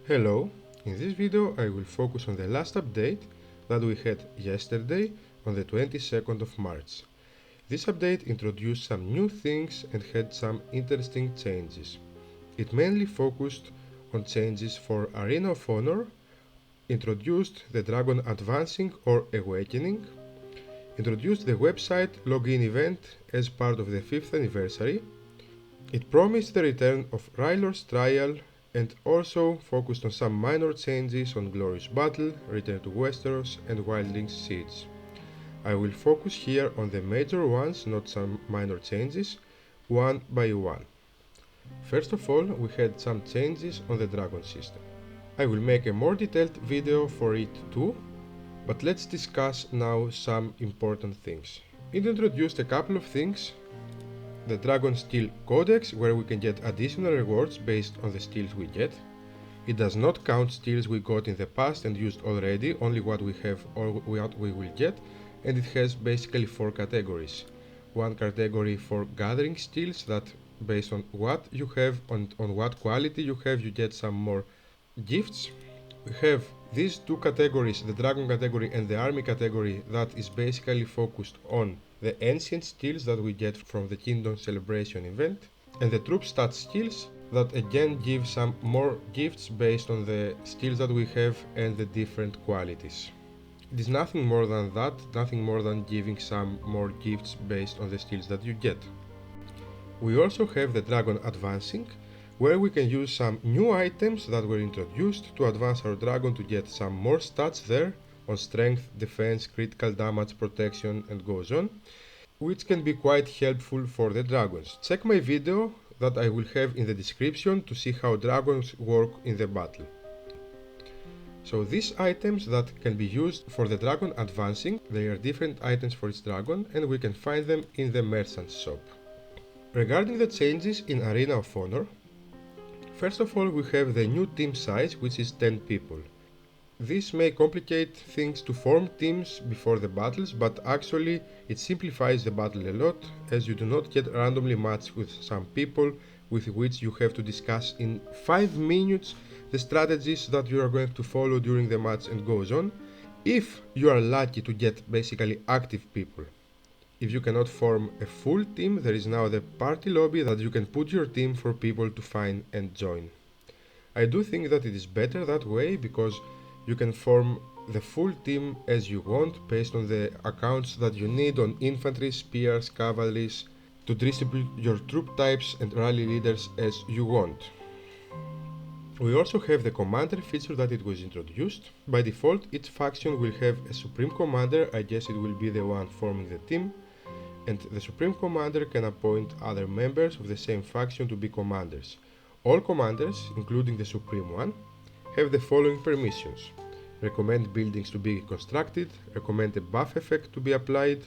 Hello, in this video I will focus on the last update that we had yesterday on the 22nd of March. This update introduced some new things and had some interesting changes. It mainly focused on changes for Arena of Honor, introduced the Dragon Advancing or Awakening, introduced the website login event as part of the 5th anniversary. It promised the return of Rylor's Trial and also focused on some minor changes on Glorious Battle, Return to Westeros and Wildings Siege. I will focus here on the major ones, not some minor changes, one by one. First of all, we had some changes on the dragon system. I will make a more detailed video for it too, but let's discuss now some important things. It introduced a couple of things. The Dragon Steel Codex, where we can get additional rewards based on the steals we get. It does not count steals we got in the past and used already, only what we have or what we will get, and it has basically 4 categories. One category for gathering steals, that based on what you have, on what quality you have, you get some more gifts. We have these 2 categories, the Dragon category and the Army category, that is basically focused on the ancient steals that we get from the Kingdom Celebration event, and the troop stat skills that again give some more gifts based on the steals that we have and the different qualities. It is nothing more than that, nothing more than giving some more gifts based on the steals that you get. We also have the Dragon Advancing, where we can use some new items that were introduced to advance our dragon to get some more stats there on strength, defense, critical damage, protection and goes on, which can be quite helpful for the dragons. Check my video that I will have in the description to see how dragons work in the battle. So these items that can be used for the dragon advancing, they are different items for each dragon and we can find them in the merchant shop. Regarding the changes in Arena of Honor, first of all we have the new team size, which is 10 people. This may complicate things to form teams before the battles, but actually it simplifies the battle a lot, as you do not get randomly matched with some people with which you have to discuss in 5 minutes the strategies that you are going to follow during the match and goes on, if you are lucky to get basically active people. If you cannot form a full team, there is now the party lobby that you can put your team for people to find and join. I do think that it is better that way, because you can form the full team as you want based on the accounts that you need on infantry, spears, cavalries, to distribute your troop types and rally leaders as you want. We also have the commander feature that it was introduced. By default, each faction will have a supreme commander, I guess it will be the one forming the team, and the supreme commander can appoint other members of the same faction to be commanders. All commanders, including the supreme one, have the following permissions: recommend buildings to be constructed, recommend a buff effect to be applied,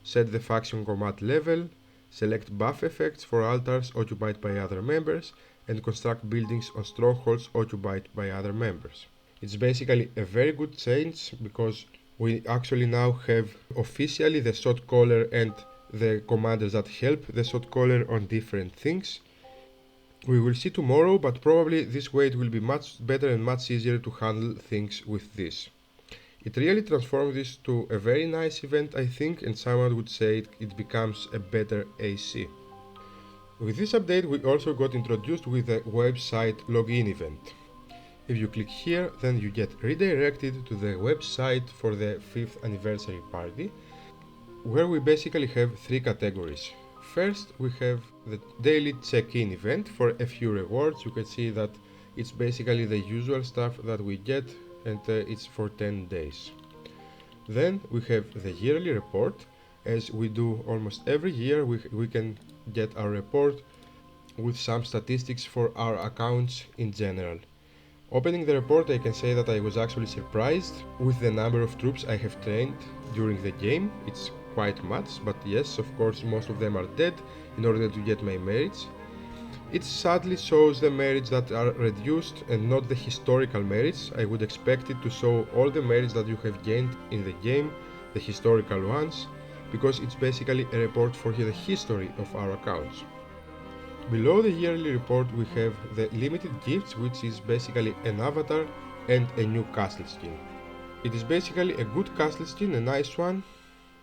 set the faction combat level, select buff effects for altars occupied by other members, and construct buildings on strongholds occupied by other members. It's basically a very good change, because we actually now have officially the shot caller and the commanders that help the shot caller on different things. We will see tomorrow, but probably this way it will be much better and much easier to handle things with this. It really transformed this to a very nice event, I think, and someone would say it becomes a better AC. With this update we also got introduced with the website login event. If you click here, then you get redirected to the website for the 5th anniversary party, where we basically have 3 categories. First, we have the daily check-in event for a few rewards. You can see that it's basically the usual stuff that we get, and it's for 10 days. Then we have the yearly report. As we do almost every year, we can get our report with some statistics for our accounts in general. Opening the report, I can say that I was actually surprised with the number of troops I have trained during the game. It's quite much, but yes, of course most of them are dead in order to get my merits. It sadly shows the merits that are reduced and not the historical merits. I would expect it to show all the merits that you have gained in the game, the historical ones, because it's basically a report for the history of our accounts. Below the yearly report we have the limited gifts, which is basically an avatar and a new castle skin. It is basically a good castle skin, a nice one,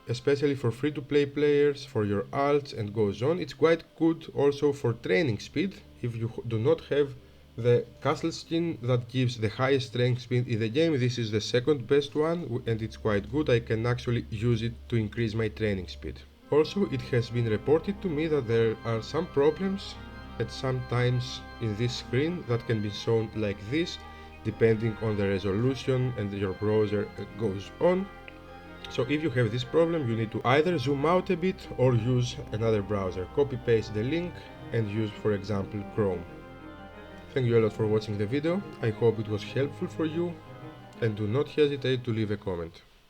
especially for free-to-play players, for your alts and goes on. It's quite good also for training speed. If you do not have the castle skin that gives the highest strength speed in the game, this is the second best one and it's quite good. I can actually use it to increase my training speed. Also, it has been reported to me that there are some problems at some times in this screen that can be shown like this, depending on the resolution and your browser goes on. So if you have this problem, you need to either zoom out a bit or use another browser. Copy paste the link and use, for example, Chrome. Thank you a lot for watching the video. I hope it was helpful for you and do not hesitate to leave a comment.